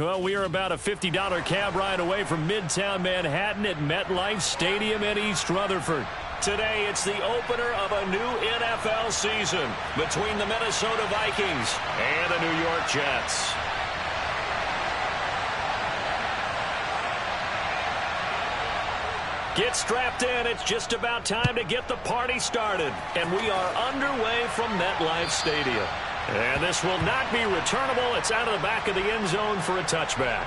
Well, we are about a $50 cab ride away from Midtown Manhattan at MetLife Stadium in East Rutherford. Today, it's the opener of a new NFL season between the Minnesota Vikings and the New York Jets. Get strapped in. It's just about time to get the party started. And we are underway from MetLife Stadium. And this will not be returnable. It's out of the back of the end zone for a touchback.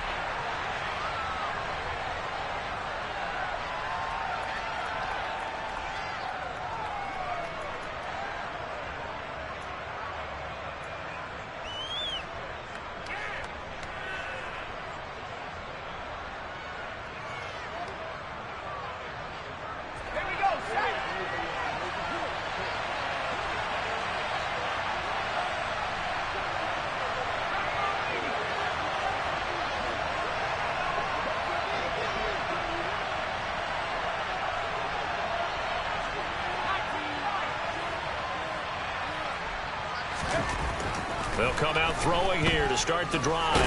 They'll come out throwing here to start the drive.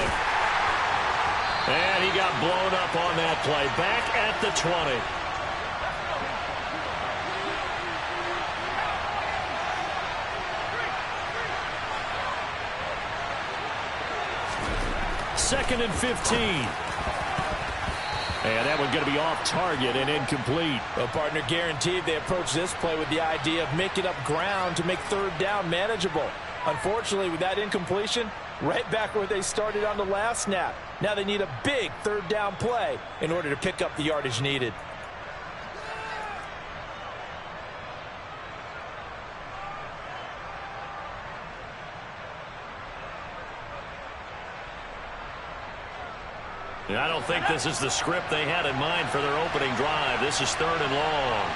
And he got blown up on that play. Back at the 20. Second and 15. And that one's going to be off target and incomplete. Well, partner, guaranteed they approach this play with the idea of making up ground to make third down manageable. Unfortunately, with that incompletion, right back where they started on the last snap. Now they need a big third down play in order to pick up the yardage needed. I don't think this is the script they had in mind for their opening drive. This is third and long.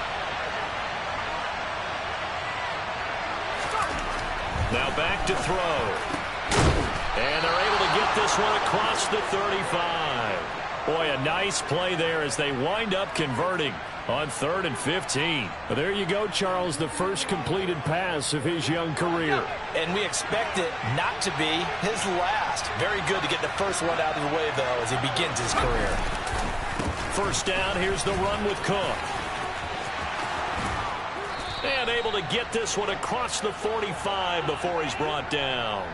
Now back to throw. And they're able to get this one across the 35. Boy, a nice play there as they wind up converting on 3rd and 15. Well, there you go, Charles, the first completed pass of his young career. And we expect it not to be his last. Very good to get the first one out of the way, though, as he begins his career. First down, here's the run with Cook. And able to get this one across the 45 before he's brought down.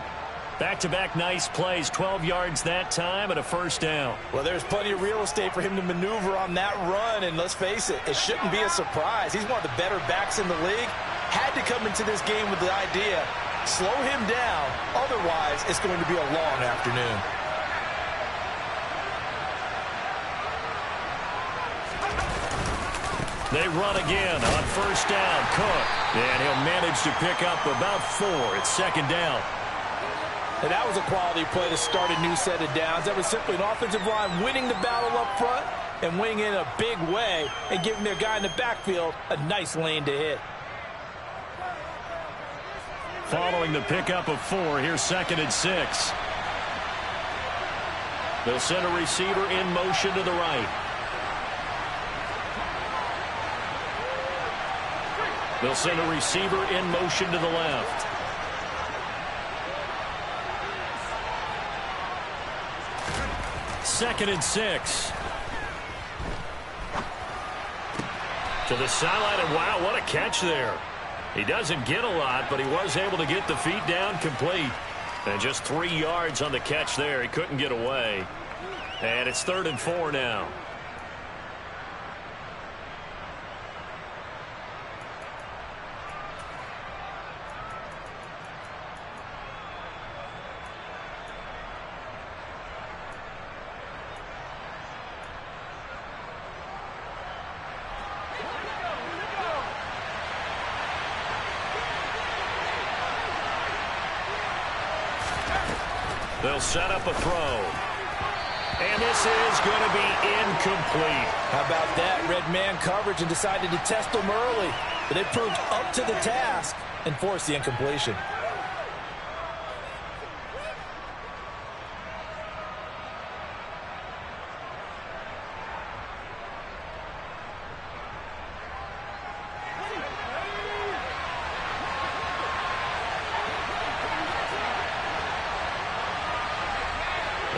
Back-to-back nice plays, 12 yards that time and a first down. Well, there's plenty of real estate for him to maneuver on that run, and let's face it, it shouldn't be a surprise. He's one of the better backs in the league. Had to come into this game with the idea, slow him down, otherwise it's going to be a long afternoon. They run again on first down. Cook. And he'll manage to pick up about 4. It's second down. And that was a quality play to start a new set of downs. That was simply an offensive line winning the battle up front and winning in a big way and giving their guy in the backfield a nice lane to hit. Following the pickup of 4, here's 2nd and 6. They'll send a receiver in motion to the right. They'll send a receiver in motion to the left. Second and 6. To the sideline, and wow, what a catch there. He doesn't get a lot, but he was able to get the feet down complete. And just 3 yards on the catch there. He couldn't get away. And it's 3rd and 4 now. They'll set up a throw. And this is going to be incomplete. How about that? Red man coverage and decided to test them early. But they proved up to the task and forced the incompletion.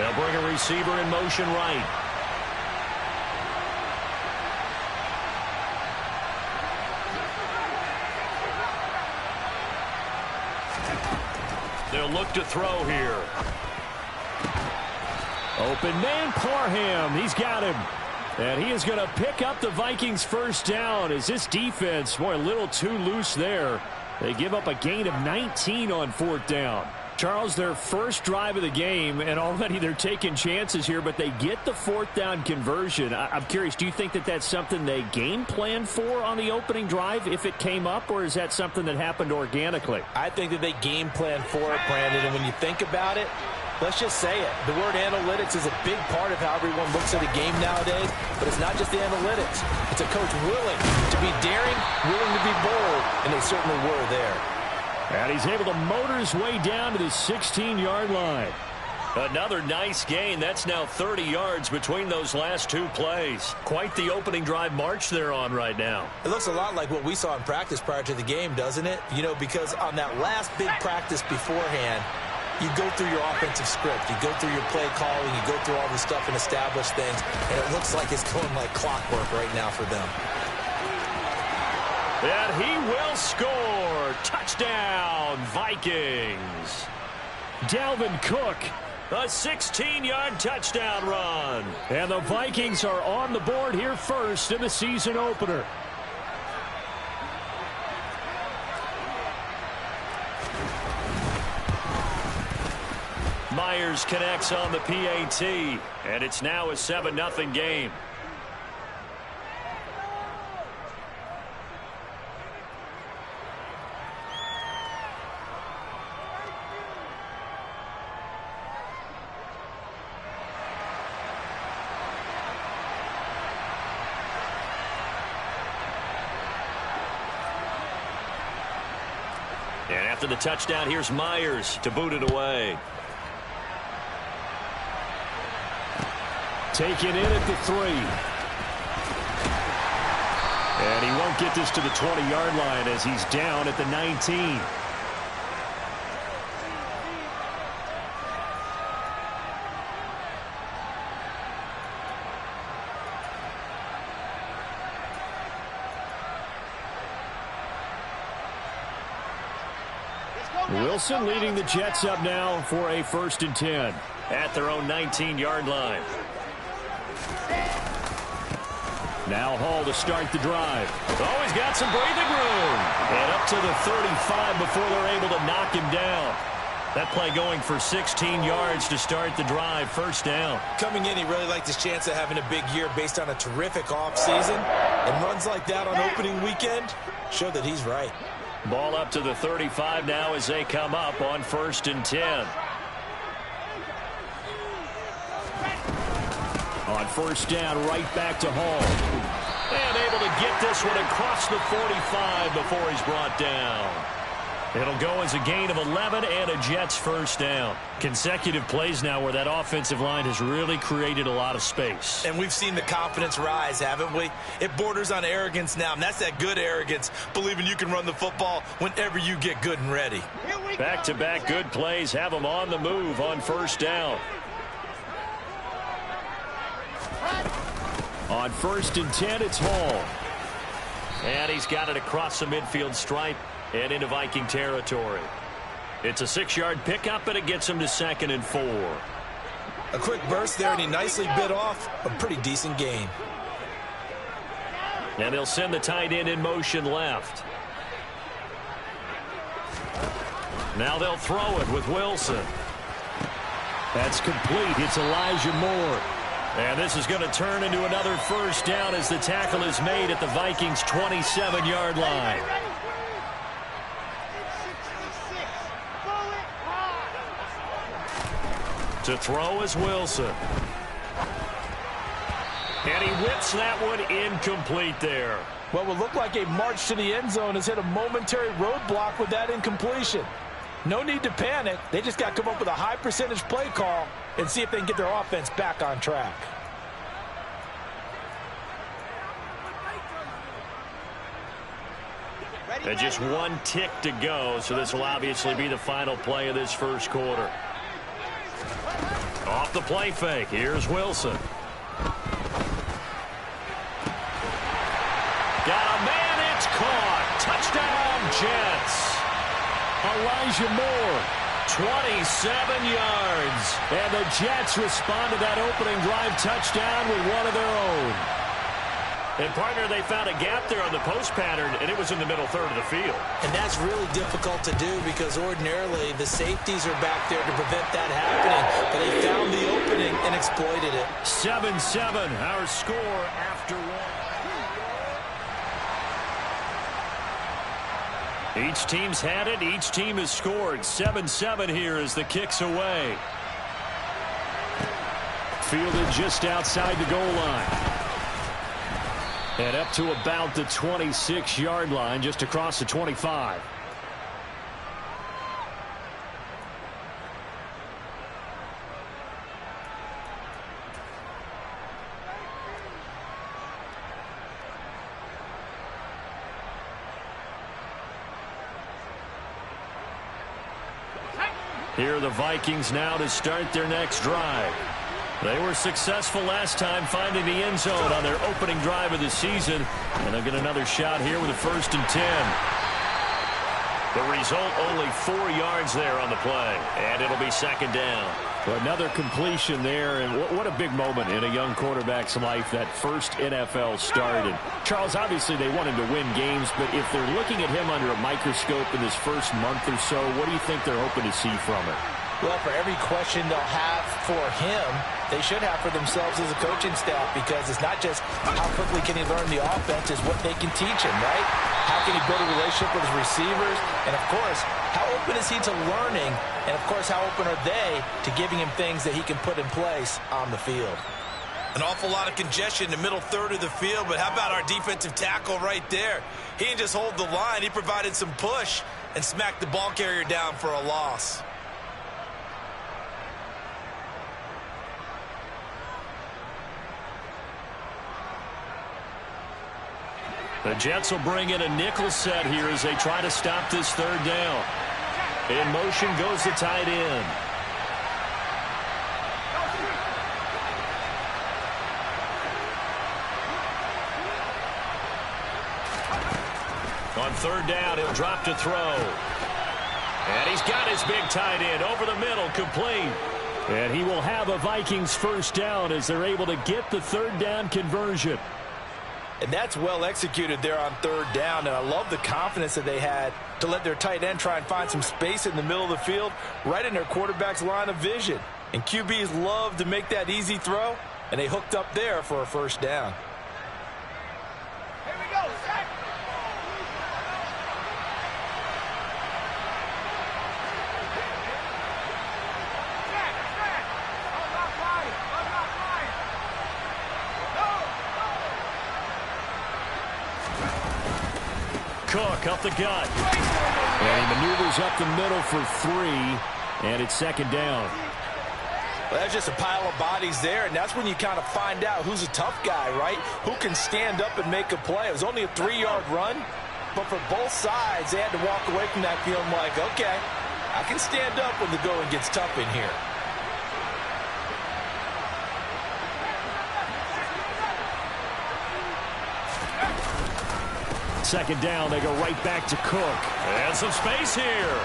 They'll bring a receiver in motion right. They'll look to throw here. Open man, Parham. He's got him. And he is going to pick up the Vikings first down as this defense, boy, a little too loose there. They give up a gain of 19 on fourth down. Charles, their first drive of the game, and already they're taking chances here, but they get the fourth down conversion. I'm curious, do you think that that's something they game plan for on the opening drive if it came up, or is that something that happened organically? I think that they game plan for it, Brandon, and when you think about it, let's just say it. The word analytics is a big part of how everyone looks at a game nowadays, but it's not just the analytics. It's a coach willing to be daring, willing to be bold, and they certainly were there. And he's able to motor his way down to the 16-yard line. Another nice gain. That's now 30 yards between those last two plays. Quite the opening drive march they're on right now. It looks a lot like what we saw in practice prior to the game, doesn't it? You know, because on that last big practice beforehand, you go through your offensive script. You go through your play calling. You go through all this stuff and establish things. And it looks like it's going like clockwork right now for them. And he will score. Touchdown, Vikings. Dalvin Cook, a 16-yard touchdown run. And the Vikings are on the board here first in the season opener. Myers connects on the PAT, and it's now a 7-0 game. And after the touchdown, here's Myers to boot it away. Taken in at the 3. And he won't get this to the 20-yard line as he's down at the 19. Wilson leading the Jets up now for a 1st and 10 at their own 19-yard line. Now Hall to start the drive. Oh, he's got some breathing room. And up to the 35 before they're able to knock him down. That play going for 16 yards to start the drive. First down. Coming in, he really liked his chance of having a big year based on a terrific offseason. And runs like that on opening weekend show that he's right. Ball up to the 35 now as they come up on 1st and 10. On 1st down, right back to Hall. And able to get this one across the 45 before he's brought down. It'll go as a gain of 11 and a Jets 1st down. Consecutive plays now where that offensive line has really created a lot of space. And we've seen the confidence rise, haven't we? It borders on arrogance now, and that's that good arrogance, believing you can run the football whenever you get good and ready. Back-to-back good plays have them on the move on 1st down. On 1st and 10, it's Hall. And he's got it across the midfield stripe and into Viking territory. It's a 6-yard pickup, and it gets him to 2nd and 4. A quick burst there, and he nicely bit off a pretty decent gain. And they'll send the tight end in motion left. Now they'll throw it with Wilson. That's complete. It's Elijah Moore. And this is going to turn into another 1st down as the tackle is made at the Vikings' 27-yard line. To throw is Wilson. And he whips that one incomplete there. What will look like a march to the end zone has hit a momentary roadblock with that incompletion. No need to panic. They just got to come up with a high percentage play call and see if they can get their offense back on track. And just one tick to go, so this will obviously be the final play of this 1st quarter. Off off the play fake. Here's Wilson. Got a man. It's caught. Touchdown, Jets. Elijah Moore, 27 yards. And the Jets respond to that opening drive touchdown with one of their own. And, partner, they found a gap there on the post pattern, and it was in the middle third of the field. And that's really difficult to do because ordinarily the safeties are back there to prevent that happening. But they found the opening and exploited it. 7-7, our score after one. Each team's had it. Each team has scored. 7-7 here as the kick's away. Fielded just outside the goal line. And up to about the 26-yard line, just across the 25. Here are the Vikings now to start their next drive. They were successful last time finding the end zone on their opening drive of the season. And they'll get another shot here with a 1st and 10. The result, only 4 yards there on the play. And it'll be 2nd down. Well, another completion there. And what a big moment in a young quarterback's life, that first NFL start. And Charles, obviously they want him to win games. But if they're looking at him under a microscope in this first month or so, what do you think they're hoping to see from it? Well, for every question they'll have for him, they should have for themselves as a coaching staff, because it's not just how quickly can he learn the offense, it's what they can teach him, right? How can he build a relationship with his receivers? And, of course, how open is he to learning? And, of course, how open are they to giving him things that he can put in place on the field? An awful lot of congestion in the middle third of the field, but how about our defensive tackle right there? He didn't just hold the line. He provided some push and smacked the ball carrier down for a loss. The Jets will bring in a nickel set here as they try to stop this 3rd down. In motion goes the tight end. On 3rd down, he'll drop to throw. And he's got his big tight end over the middle, complete. And he will have a Vikings 1st down as they're able to get the 3rd down conversion. And that's well executed there on 3rd down. And I love the confidence that they had to let their tight end try and find some space in the middle of the field, right in their quarterback's line of vision. And QBs love to make that easy throw, and they hooked up there for a 1st down. Here we go, Zach. Cook up the gut. And he maneuvers up the middle for 3. And it's 2nd down. Well, that's just a pile of bodies there, and that's when you kind of find out who's a tough guy, right? Who can stand up and make a play. It was only a 3-yard run, but for both sides, they had to walk away from that feeling like, okay, I can stand up when the going gets tough in here. Second down, they go right back to Cook. And some space here.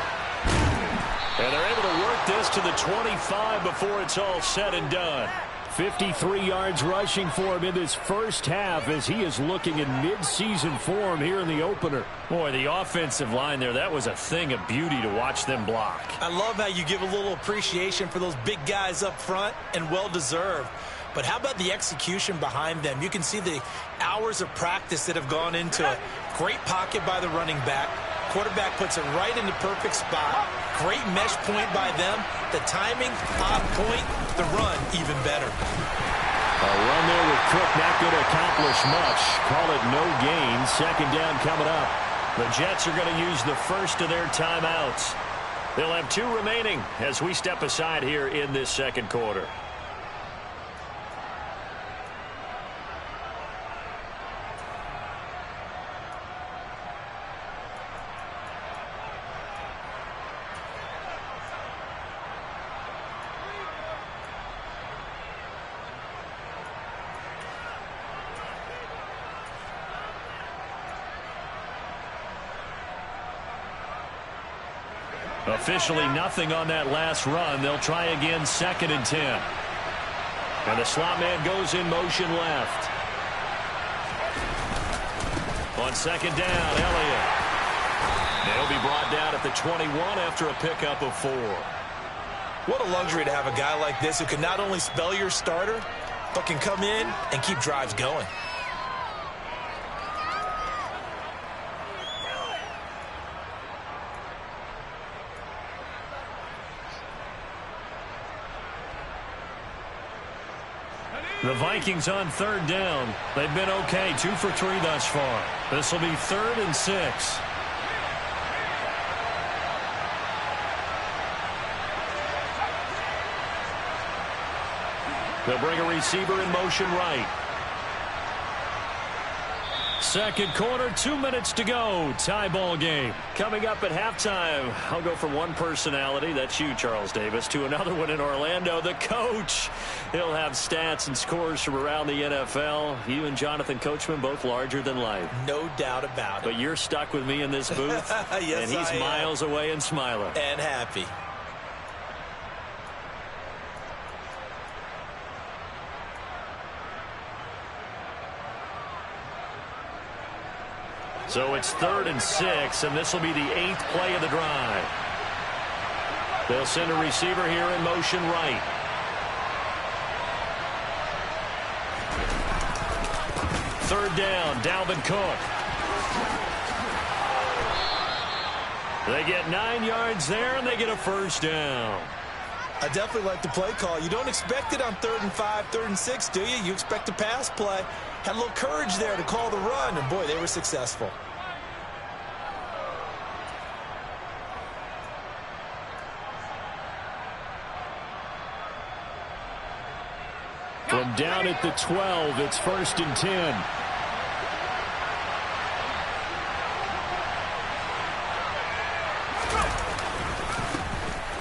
And they're able to work this to the 25 before it's all said and done. 53 yards rushing for him in this first half as he is looking in mid-season form here in the opener. Boy, the offensive line there, that was a thing of beauty to watch them block. I love how you give a little appreciation for those big guys up front, and well-deserved. But how about the execution behind them? You can see the hours of practice that have gone into it. Great pocket by the running back. Quarterback puts it right in the perfect spot. Great mesh point by them. The timing, on point. The run, even better. A run there with Cook not going to accomplish much. Call it no gain. 2nd down coming up. The Jets are going to use the first of their timeouts. They'll have 2 remaining as we step aside here in this 2nd quarter. Officially nothing on that last run. They'll try again, 2nd and 10. And the slot man goes in motion left. On 2nd down, Elliott. He'll be brought down at the 21 after a pickup of 4. What a luxury to have a guy like this who can not only spell your starter, but can come in and keep drives going. The Vikings on 3rd down. They've been okay, 2 for 3 thus far. This will be 3rd and 6. They'll bring a receiver in motion right. 2nd quarter, 2 minutes to go. Tie ball game. Coming up at halftime, I'll go from one personality, that's you, Charles Davis, to another one in Orlando, the coach. He'll have stats and scores from around the NFL. You and Jonathan Coachman, both larger than life. No doubt about it. But you're stuck with me in this booth. Yes, and he's miles away and smiling. And happy. So it's 3rd and 6, and this will be the 8th play of the drive. They'll send a receiver here in motion right. Third down, Dalvin Cook. They get 9 yards there, and they get a 1st down. I definitely like the play call. You don't expect it on 3rd and 5, 3rd and 6, do you? You expect a pass play. Had a little courage there to call the run, and boy, they were successful. From down at the 12, it's 1st and 10.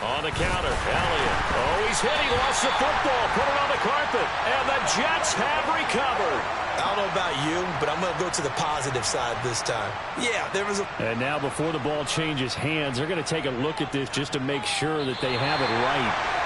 On the counter, Elliott. Oh, he's hit. He lost the football. Put it on the carpet. And the Jets have recovered. I don't know about you, but I'm going to go to the positive side this time. Yeah, there was a... And now before the ball changes hands, they're going to take a look at this just to make sure that they have it right.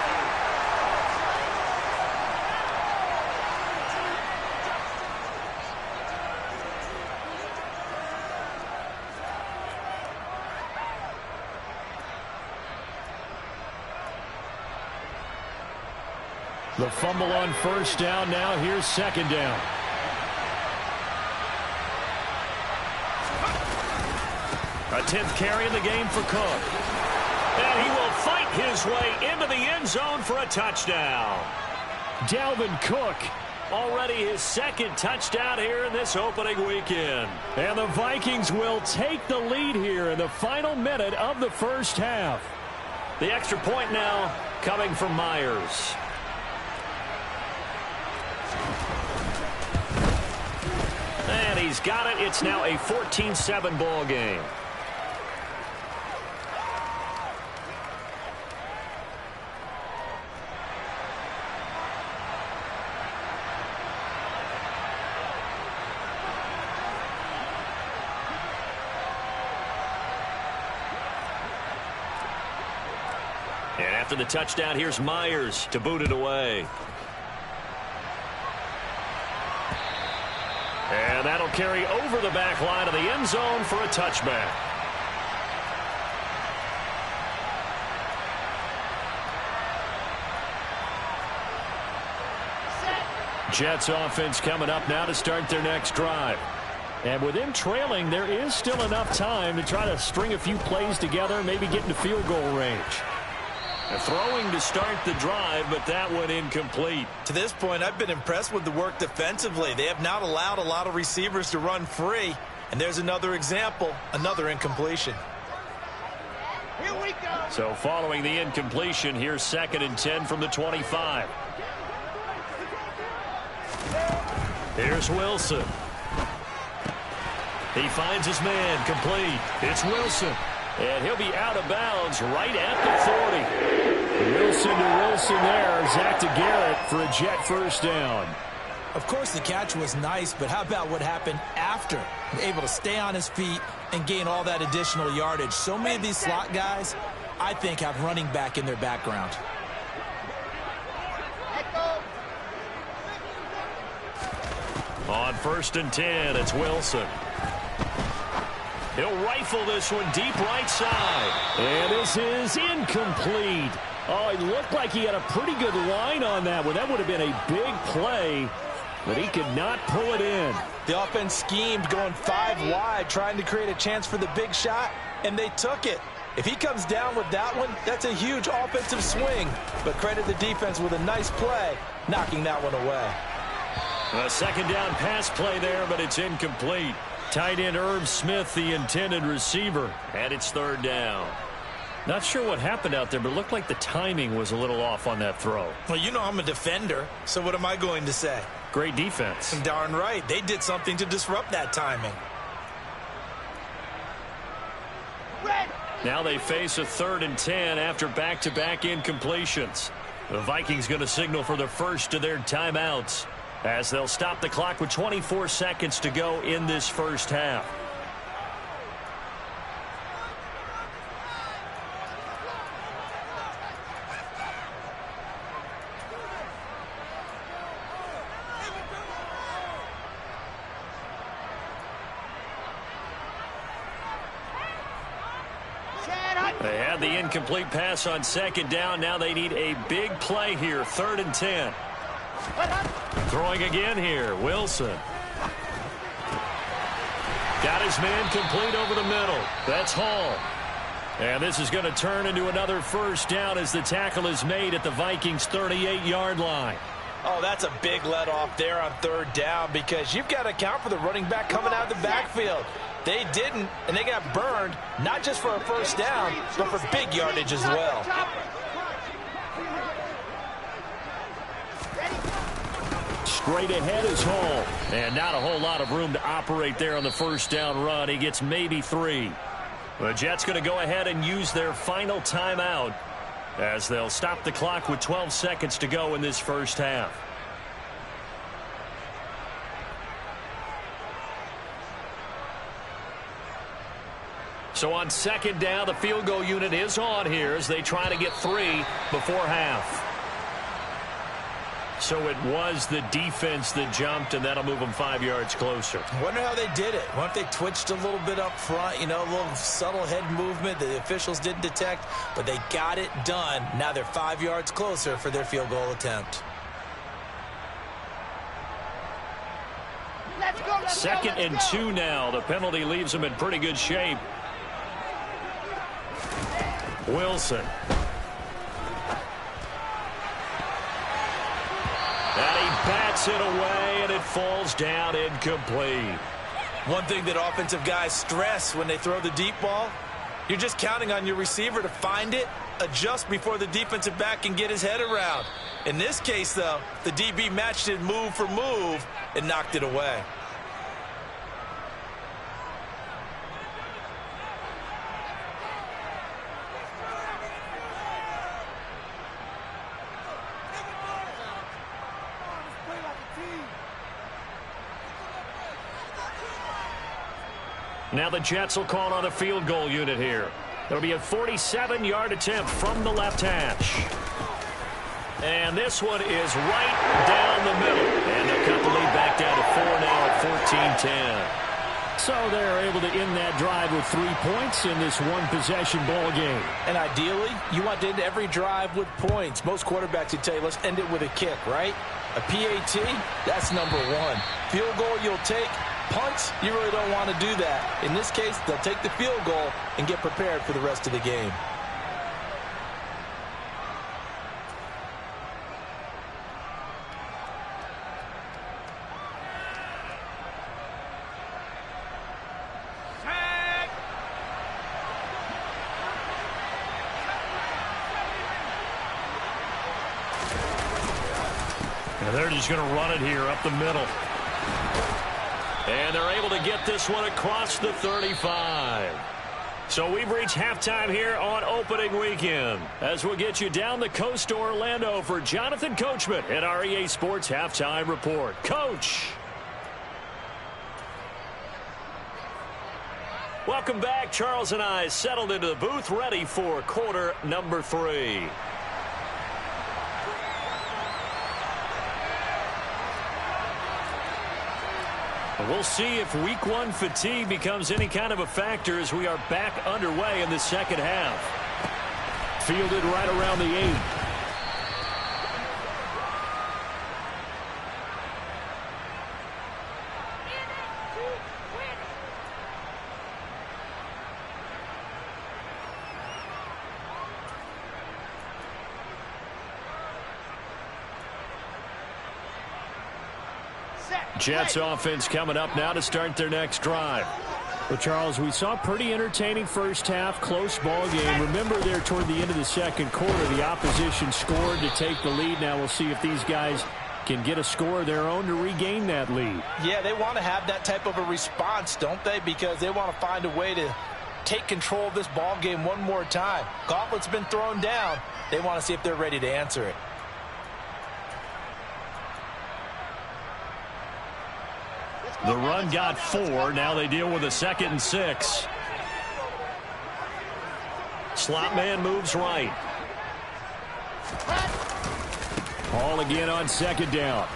The fumble on 1st down. Now here's 2nd down. A 10th carry in the game for Cook. And he will fight his way into the end zone for a touchdown. Dalvin Cook, already his 2nd touchdown here in this opening weekend. And the Vikings will take the lead here in the final minute of the 1st half. The extra point now coming from Myers. And he's got it. It's now a 14-7 ball game. And after the touchdown, here's Myers to boot it away. And that'll carry over the back line of the end zone for a touchback. Jets offense coming up now to start their next drive. And with him trailing, there is still enough time to try to string a few plays together, maybe get into field goal range. Throwing to start the drive, but that one incomplete. To this point, I've been impressed with the work defensively. They have not allowed a lot of receivers to run free. And there's another example, another incompletion. Here we go. So following the incompletion, here's 2nd and 10 from the 25. Here's Wilson. He finds his man, complete. It's Wilson. And he'll be out of bounds right at the 40. Wilson to Wilson there. Zach to Garrett for a Jet 1st down. Of course, the catch was nice, but how about what happened after? Able to stay on his feet and gain all that additional yardage. So many of these slot guys I think, have running back in their background. Reco. On 1st and 10, it's Wilson. He'll rifle this one deep right side. And this is incomplete. Oh, it looked like he had a pretty good line on that one. That would have been a big play, but he could not pull it in. The offense schemed going 5 wide, trying to create a chance for the big shot, and they took it. If he comes down with that one, that's a huge offensive swing. But credit the defense with a nice play, knocking that one away. A 2nd down pass play there, but it's incomplete. Tight end Irv Smith, the intended receiver, and it's 3rd down. Not sure what happened out there, but it looked like the timing was a little off on that throw. Well, you know I'm a defender, so what am I going to say? Great defense. Darn right. They did something to disrupt that timing. Red. Now they face a 3rd and 10 after back-to-back incompletions. The Vikings going to signal for the first of their timeouts, as they'll stop the clock with 24 seconds to go in this first half. They had the incomplete pass on 2nd down. Now they need a big play here, 3rd and 10. Throwing again here, Wilson. Got his man complete over the middle. That's Hall. And this is going to turn into another first down as the tackle is made at the Vikings' 38-yard line. Oh, that's a big let off there on 3rd down, because you've got to account for the running back coming out of the backfield. They didn't, and they got burned, not just for a first down, but for big yardage as well. Straight ahead is Hall. And not a whole lot of room to operate there on the first down run. He gets maybe 3. The Jets going to go ahead and use their final timeout, as they'll stop the clock with 12 seconds to go in this first half. So on 2nd down, the field goal unit is on here as they try to get 3 before half. So it was the defense that jumped, and that'll move them 5 yards closer. I wonder how they did it. I wonder if they twitched a little bit up front, you know, a little subtle head movement that the officials didn't detect, but they got it done. Now they're 5 yards closer for their field goal attempt. Let's go, let's 2nd go, and let's go. 2 now. The penalty leaves them in pretty good shape. Wilson. And he bats it away, and it falls down incomplete. One thing that offensive guys stress when they throw the deep ball, you're just counting on your receiver to find it, adjust before the defensive back can get his head around. In this case, though, the DB matched it move for move and knocked it away. Now the Jets will call on the field goal unit here. It'll be a 47-yard attempt from the left hash. And this one is right down the middle. And they'll cut the lead back down to 4 now at 14-10. So they're able to end that drive with 3 points in this one-possession ball game. And ideally, you want to end every drive with points. Most quarterbacks would tell you, let's end it with a kick, right? A PAT, that's number 1. Field goal you'll take. Punts, you really don't want to do that. In this case, they'll take the field goal and get prepared for the rest of the game. And they're just going to run it here up the middle. And they're able to get this one across the 35. So we've reached halftime here on opening weekend, as we'll get you down the coast to Orlando for Jonathan Coachman at our EA Sports Halftime Report. Coach. Welcome back. Charles and I settled into the booth, ready for quarter number 3. We'll see if week 1 fatigue becomes any kind of a factor as we are back underway in the second half. Fielded right around the 8. Jets offense coming up now to start their next drive. Well, Charles, we saw a pretty entertaining first half, close ball game. Remember there toward the end of the second quarter, the opposition scored to take the lead. Now we'll see if these guys can get a score of their own to regain that lead. Yeah, they want to have that type of a response, don't they? Because they want to find a way to take control of this ball game one more time. Gauntlet's been thrown down. They want to see if they're ready to answer it. The run got 4. Now they deal with a 2nd and 6. Slot man moves right. Ball again on 2nd down.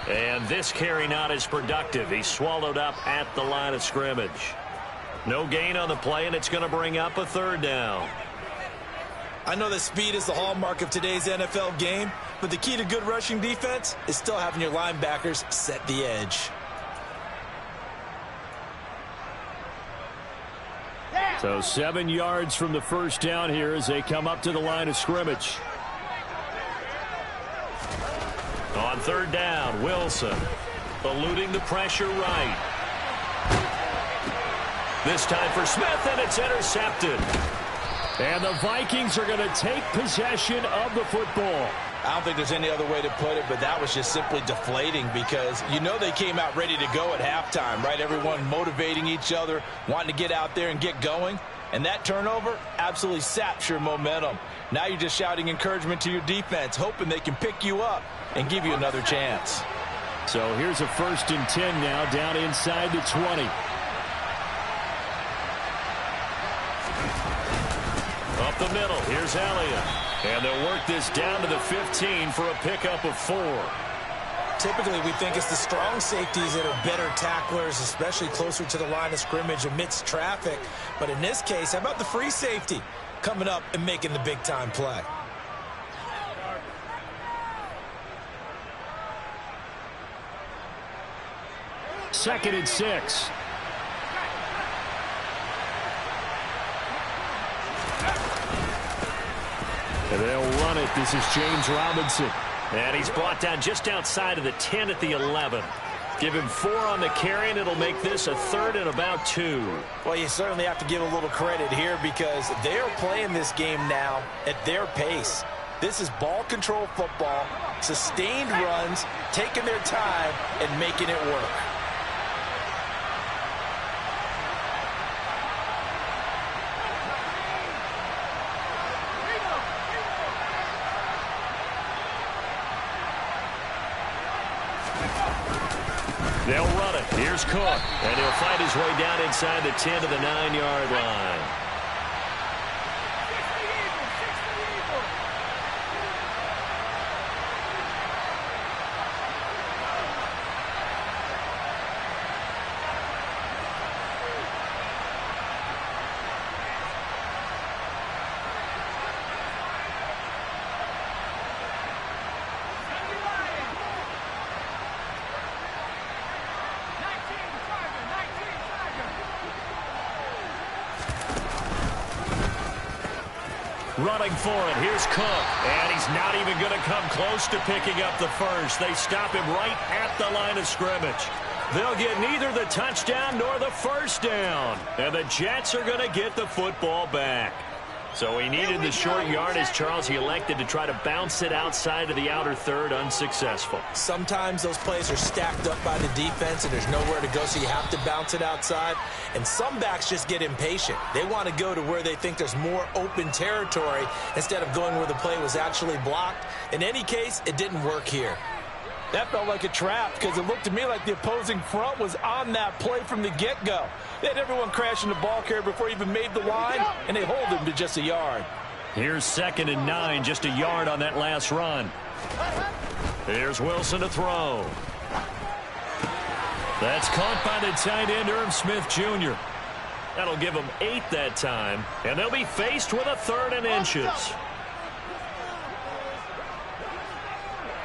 And this carry not as productive. He's swallowed up at the line of scrimmage. No gain on the play, and it's going to bring up a 3rd down. I know that speed is the hallmark of today's NFL game, but the key to good rushing defense is still having your linebackers set the edge. So 7 yards from the first down here as they come up to the line of scrimmage. On 3rd down, Wilson eluding the pressure right. This time for Smith, and it's intercepted. And the Vikings are going to take possession of the football. I don't think there's any other way to put it, but that was just simply deflating because you know they came out ready to go at halftime, right? Everyone motivating each other, wanting to get out there and get going. And that turnover absolutely saps your momentum. Now you're just shouting encouragement to your defense, hoping they can pick you up and give you another chance. So here's a 1st and 10 now down inside the 20. Up the middle, here's Elliott. And they'll work this down to the 15 for a pickup of 4. Typically, we think it's the strong safeties that are better tacklers, especially closer to the line of scrimmage amidst traffic. But in this case, how about the free safety coming up and making the big-time play? Second and 6. And they'll run it. This is James Robinson. And he's brought down just outside of the 10 at the 11. Give him 4 on the carry, and it'll make this a 3rd and about 2. Well, you certainly have to give a little credit here because they're playing this game now at their pace. This is ball control football, sustained runs, taking their time, and making it work. They'll run it. Here's Cook. And he'll fight his way down inside the 10 to the 9-yard line. Running for it. Here's Cook. And he's not even going to come close to picking up the first. They stop him right at the line of scrimmage. They'll get neither the touchdown nor the first down. And the Jets are going to get the football back. So he needed the short yardage, Charles. He elected to try to bounce it outside of the outer third, unsuccessful. Sometimes those plays are stacked up by the defense and there's nowhere to go, so you have to bounce it outside. And some backs just get impatient. They want to go to where they think there's more open territory instead of going where the play was actually blocked. In any case, it didn't work here. That felt like a trap because it looked to me like the opposing front was on that play from the get-go. They had everyone crashing the ball carrier before he even made the line, and they hold him to just a yard. Here's 2nd and 9, just a yard on that last run. Here's Wilson to throw. That's caught by the tight end, Irv Smith Jr. That'll give them 8 that time, and they'll be faced with a 3rd and inches.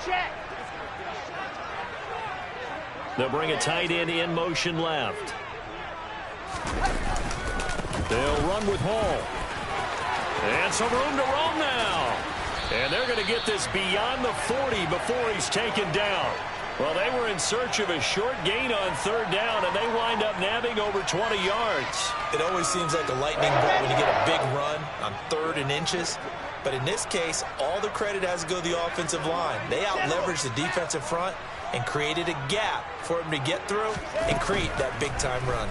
Check. They'll bring a tight end in motion left. They'll run with Hall. And some room to roam now. And they're going to get this beyond the 40 before he's taken down. Well, they were in search of a short gain on 3rd down, and they wind up nabbing over 20 yards. It always seems like a lightning bolt when you get a big run on 3rd and inches. But in this case, all the credit has to go to the offensive line. They out-leveraged the defensive front and created a gap for him to get through and create that big-time run.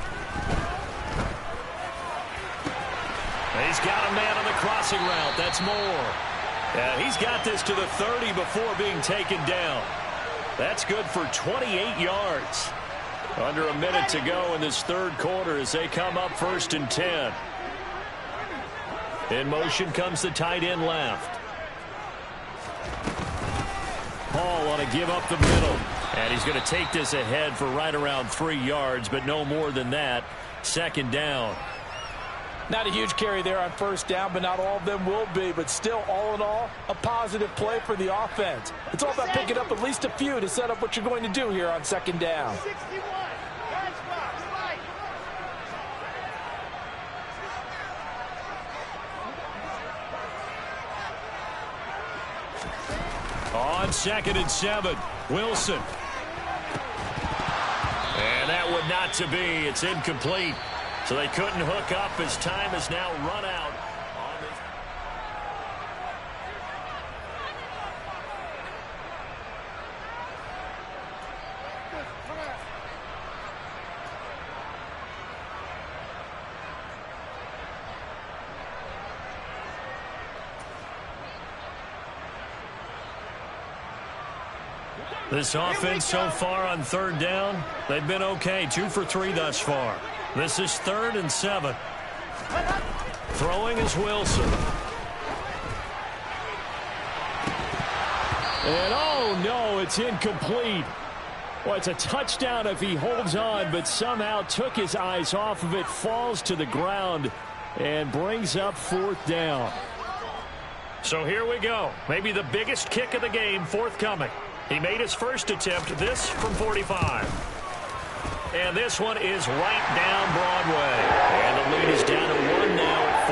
He's got a man on the crossing route. That's Moore. Yeah, he's got this to the 30 before being taken down. That's good for 28 yards. Under a minute to go in this 3rd quarter as they come up 1st and 10. In motion comes the tight end left. Hall on a give up the middle. And he's going to take this ahead for right around 3 yards, but no more than that. 2nd down. Not a huge carry there on 1st down, but not all of them will be. But still, all in all, a positive play for the offense. It's all about picking up at least a few to set up what you're going to do here on 2nd down. 61. Right. On 2nd and 7, Wilson. And that would not to be. It's incomplete. So they couldn't hook up as time has now run out. This offense so far on 3rd down, they've been okay. 2 for 3 thus far. This is 3rd and 7. Throwing is Wilson. And oh no, it's incomplete. Well, it's a touchdown if he holds on, but somehow took his eyes off of it, falls to the ground, and brings up 4th down. So here we go. Maybe the biggest kick of the game forthcoming. He made his first attempt, this from 45. And this one is right down Broadway. And the lead is down to 1 now at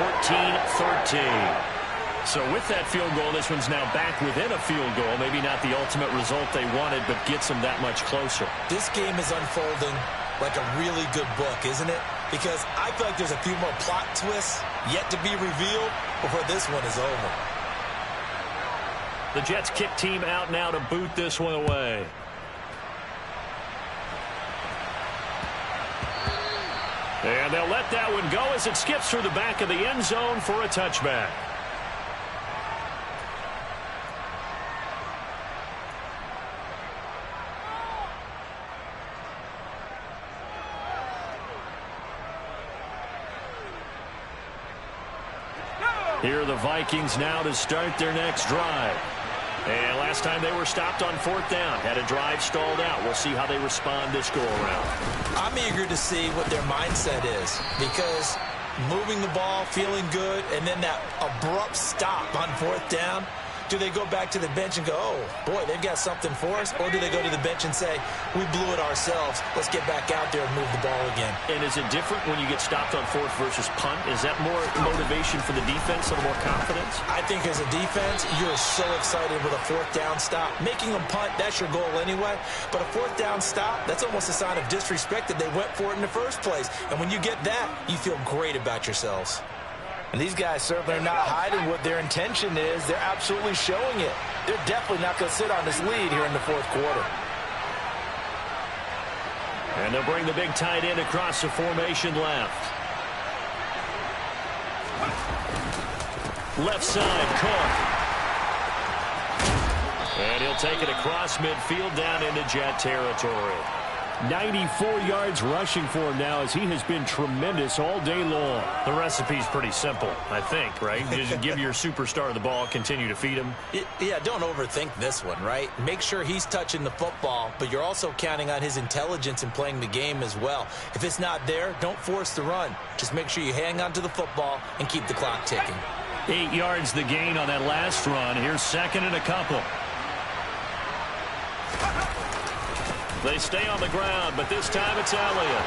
14-13. So with that field goal, this one's now back within a field goal. Maybe not the ultimate result they wanted, but gets them that much closer. This game is unfolding like a really good book, isn't it? Because I feel like there's a few more plot twists yet to be revealed before this one is over. The Jets kick team out now to boot this one away. And they'll let that one go as it skips through the back of the end zone for a touchback. Here are the Vikings now to start their next drive. And last time they were stopped on 4th down. Had a drive stalled out. We'll see how they respond this go-around. I'm eager to see what their mindset is, because moving the ball, feeling good, and then that abrupt stop on 4th down, do they go back to the bench and go, oh, boy, they've got something for us? Or do they go to the bench and say, we blew it ourselves, let's get back out there and move the ball again? And is it different when you get stopped on 4th versus punt? Is that more motivation for the defense, a little more confidence? I think as a defense, you're so excited with a 4th down stop. Making them punt, that's your goal anyway. But a 4th down stop, that's almost a sign of disrespect that they went for it in the first place. And when you get that, you feel great about yourselves. And these guys certainly are not hiding what their intention is. They're absolutely showing it. They're definitely not going to sit on this lead here in the 4th quarter. And they'll bring the big tight end across the formation left. Left side, Cook. And he'll take it across midfield down into Jet territory. 94 yards rushing for him now, as he has been tremendous all day long. The recipe's pretty simple, I think, right? You just give your superstar the ball, continue to feed him. Yeah, don't overthink this one, right? Make sure he's touching the football, but you're also counting on his intelligence in playing the game as well. If it's not there, don't force the run. Just make sure you hang on to the football and keep the clock ticking. 8 yards the gain on that last run. Here's second and a couple. They stay on the ground, but this time it's Elliott.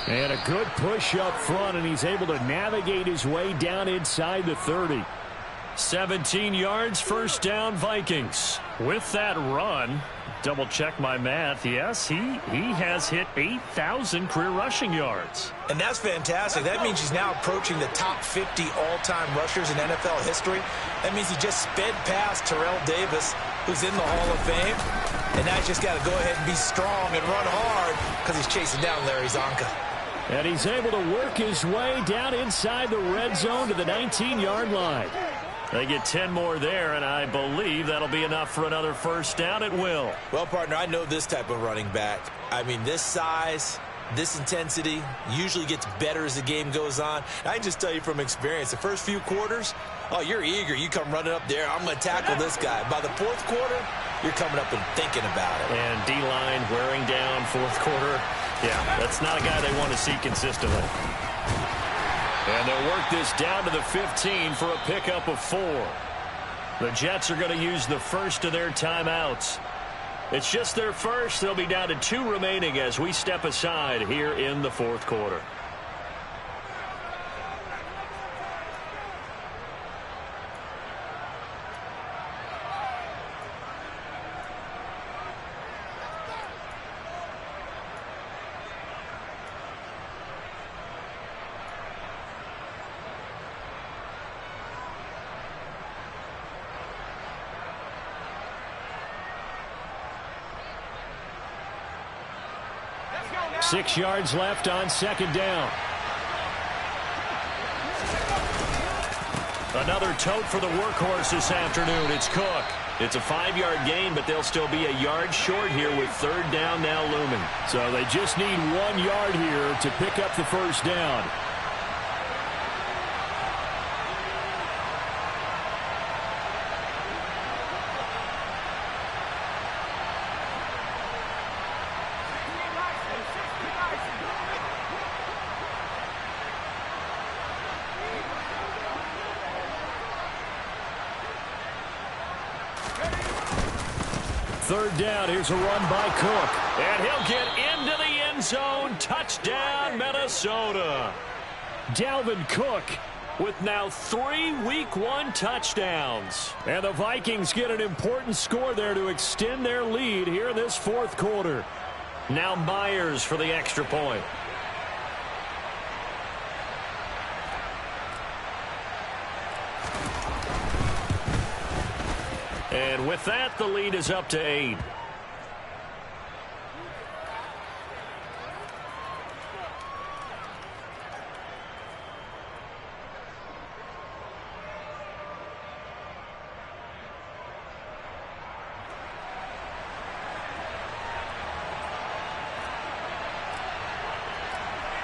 And a good push up front, and he's able to navigate his way down inside the 30. 17 yards, first down, Vikings. With that run, double check my math. Yes, he has hit 8,000 career rushing yards. And that's fantastic. That means he's now approaching the top 50 all-time rushers in NFL history. That means he just sped past Terrell Davis, who's in the Hall of Fame. And now he's just got to go ahead and be strong and run hard because he's chasing down Larry Zonka. And he's able to work his way down inside the red zone to the 19-yard line. They get 10 more there, and I believe that'll be enough for another first down at will. Well, partner, I know this type of running back. I mean, this size, this intensity usually gets better as the game goes on. I can just tell you from experience, the first few quarters, oh, you're eager. You come running up there. I'm going to tackle this guy. By the fourth quarter, you're coming up and thinking about it. And D-line wearing down fourth quarter. Yeah, that's not a guy they want to see consistently. And they'll work this down to the 15 for a pickup of 4. The Jets are going to use the first of their timeouts. It's just their first. They'll be down to 2 remaining as we step aside here in the fourth quarter. Six yards left on second down. Another tote for the workhorse this afternoon. It's Cook. It's a 5-yard gain, but they'll still be a yard short here with third down now looming. So they just need 1 yard here to pick up the first down. Third down, here's a run by Cook. And he'll get into the end zone. Touchdown, Minnesota. Dalvin Cook with now 3 Week 1 touchdowns. And the Vikings get an important score there to extend their lead here in this fourth quarter. Now Myers for the extra point. And with that, the lead is up to 8.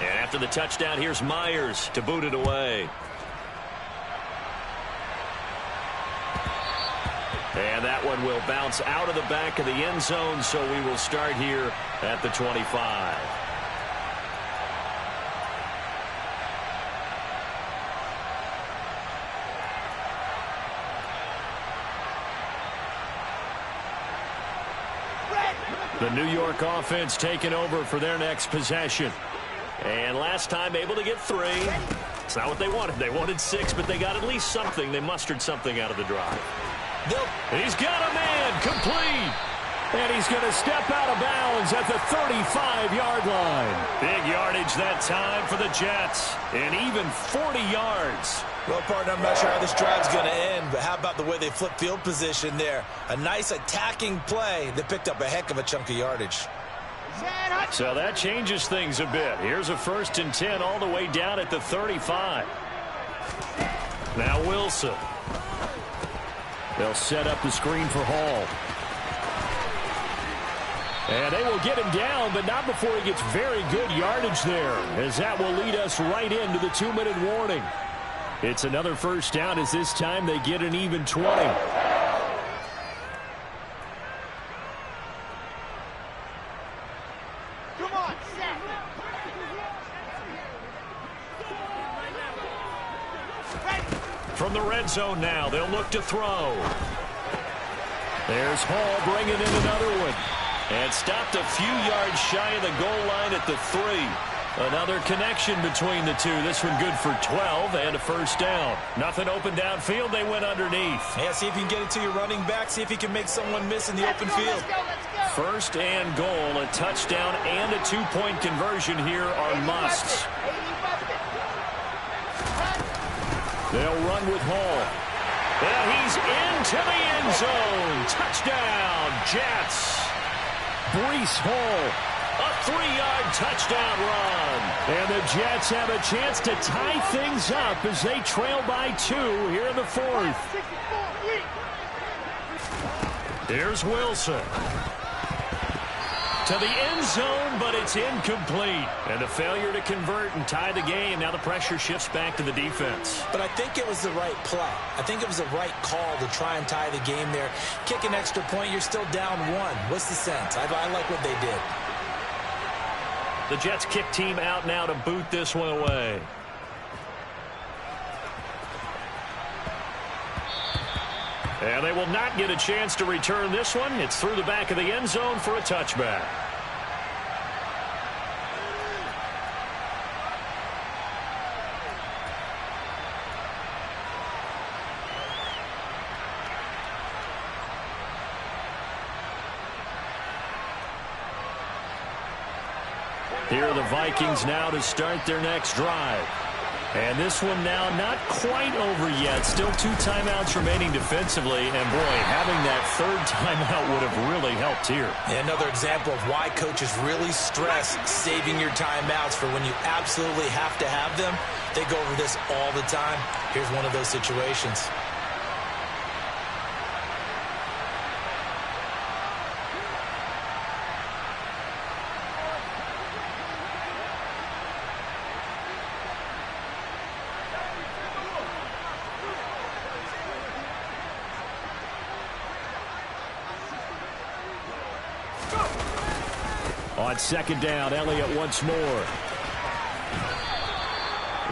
And after the touchdown, here's Myers to boot it away. And that one will bounce out of the back of the end zone, so we will start here at the 25. The New York offense taking over for their next possession. And last time able to get 3. It's not what they wanted. They wanted 6, but they got at least something. They mustered something out of the drive. He's got a man, complete. And he's going to step out of bounds at the 35-yard line. Big yardage that time for the Jets. And even 40 yards. Well, partner, I'm not sure how this drive's going to end, but how about the way they flip field position there? A nice attacking play that picked up a heck of a chunk of yardage. So that changes things a bit. Here's a 1st and 10 all the way down at the 35. Now Wilson. They'll set up the screen for Hall. And they will get him down, but not before he gets very good yardage there, as that will lead us right into the 2-minute warning. It's another first down, as this time they get an even 20. Come on, set. From the red zone now, they'll look to throw. There's Hall bringing in another one. And stopped a few yards shy of the goal line at the 3. Another connection between the two. This one good for 12 and a first down. Nothing open downfield. They went underneath. Yeah, see if you can get it to your running back. See if you can make someone miss in the open field. Let's go. First and goal. A touchdown and a 2-point conversion here are musts. They'll run with Hall. And he's into the end zone. Touchdown, Jets. Breece Hall, a 3-yard touchdown run. And the Jets have a chance to tie things up as they trail by 2 here in the 4th. Here's Wilson. To the end zone, but it's incomplete. And a failure to convert and tie the game. Now the pressure shifts back to the defense. But I think it was the right play. I think it was the right call to try and tie the game there. Kick an extra point, you're still down 1. What's the sense? I like what they did. The Jets kick team out now to boot this one away. And they will not get a chance to return this one. It's through the back of the end zone for a touchback. Here are the Vikings now to start their next drive. And this one now not quite over yet. Still 2 timeouts remaining defensively. And, boy, having that 3rd timeout would have really helped here. And another example of why coaches really stress saving your timeouts for when you absolutely have to have them. They go over this all the time. Here's one of those situations. On second down, Elliott once more.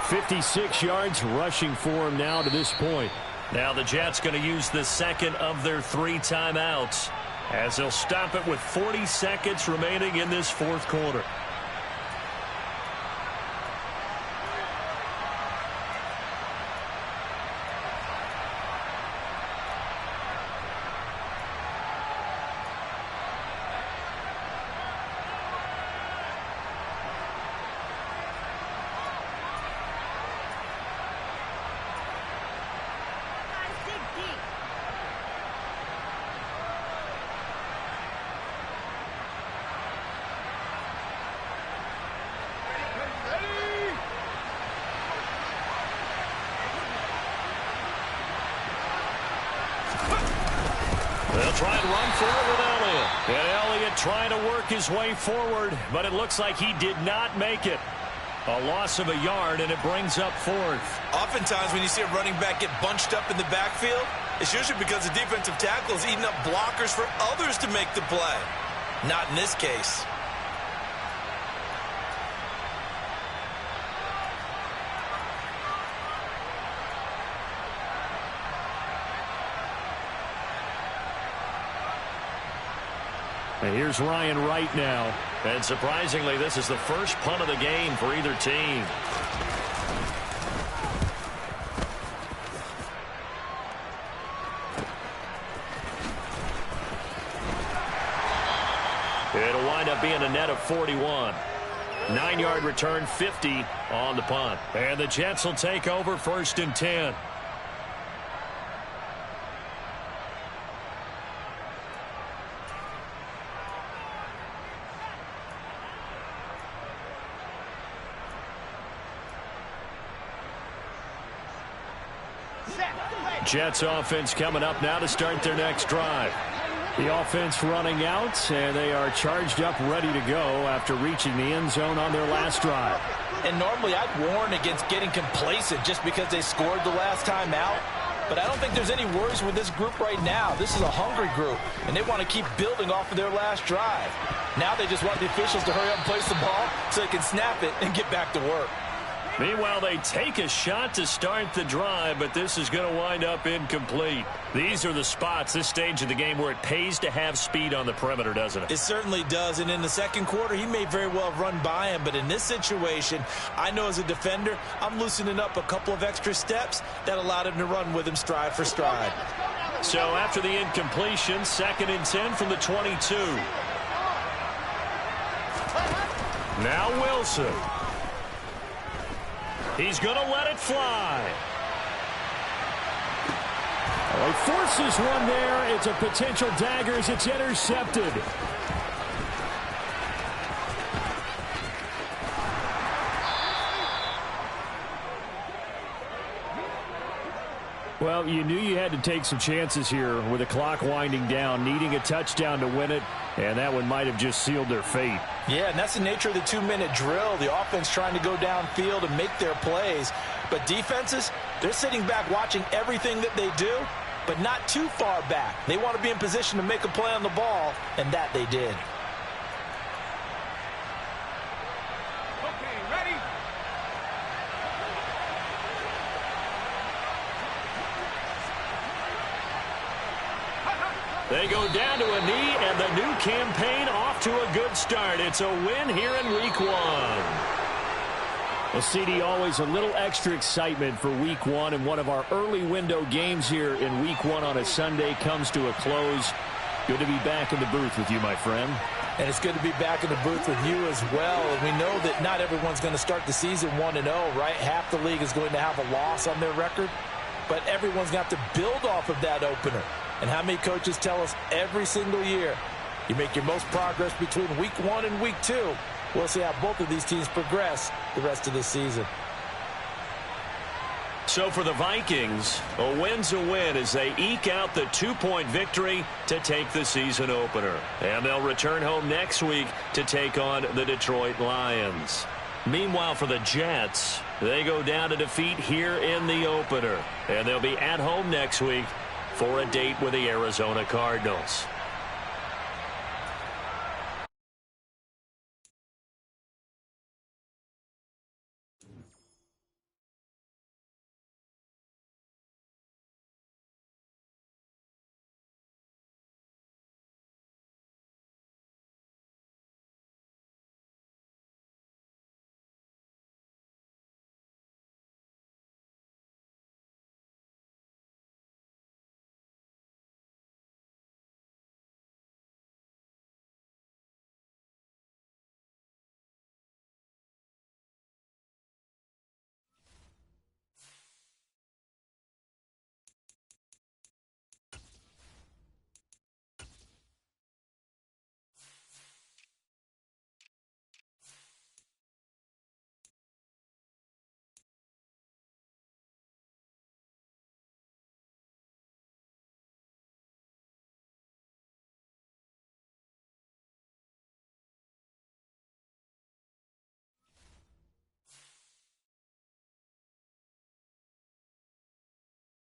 56 yards rushing for him now to this point. Now the Jets going to use the second of their 3 timeouts as they'll stop it with 40 seconds remaining in this 4th quarter. They'll try and run for it with Elliott. And Elliott trying to work his way forward, but it looks like he did not make it. A loss of a yard, and it brings up 4th. Oftentimes when you see a running back get bunched up in the backfield, it's usually because the defensive tackle is eating up blockers for others to make the play. Not in this case. And here's Ryan Wright now. And surprisingly, this is the first punt of the game for either team. It'll wind up being a net of 41. 9-yard return, 50 on the punt. And the Jets will take over 1st and 10. Jets offense coming up now to start their next drive. The offense running out, and they are charged up, ready to go after reaching the end zone on their last drive. And normally I'd warn against getting complacent just because they scored the last time out. But I don't think there's any worries with this group right now. This is a hungry group, and they want to keep building off of their last drive. Now they just want the officials to hurry up and place the ball so they can snap it and get back to work. Meanwhile, they take a shot to start the drive, but this is going to wind up incomplete. These are the spots, this stage of the game, where it pays to have speed on the perimeter, doesn't it? It certainly does, and in the second quarter, he may very well have run by him, but in this situation, I know as a defender, I'm loosening up a couple of extra steps that allowed him to run with him stride for stride. So after the incompletion, 2nd and 10 from the 22. Now Wilson. He's going to let it fly. He forces one there. It's a potential dagger as it's intercepted. Well, you knew you had to take some chances here with the clock winding down, needing a touchdown to win it, and that one might have just sealed their fate. Yeah, and that's the nature of the 2-minute drill. The offense trying to go downfield and make their plays. But defenses, they're sitting back watching everything that they do, but not too far back. They want to be in position to make a play on the ball, and that they did. Okay, ready? They go down to a knee, and the new campaign off to a good start. It's a win here in Week 1. Well, CD, always a little extra excitement for Week 1, and one of our early window games here in Week 1 on a Sunday comes to a close. Good to be back in the booth with you, my friend. And it's good to be back in the booth with you as well. And we know that not everyone's going to start the season 1-0, right? Half the league is going to have a loss on their record, but everyone's got to build off of that opener. And how many coaches tell us every single year, you make your most progress between Week 1 and Week 2. We'll see how both of these teams progress the rest of this season. So for the Vikings, a win's a win as they eke out the 2-point victory to take the season opener. And they'll return home next week to take on the Detroit Lions. Meanwhile, for the Jets, they go down to defeat here in the opener. And they'll be at home next week for a date with the Arizona Cardinals.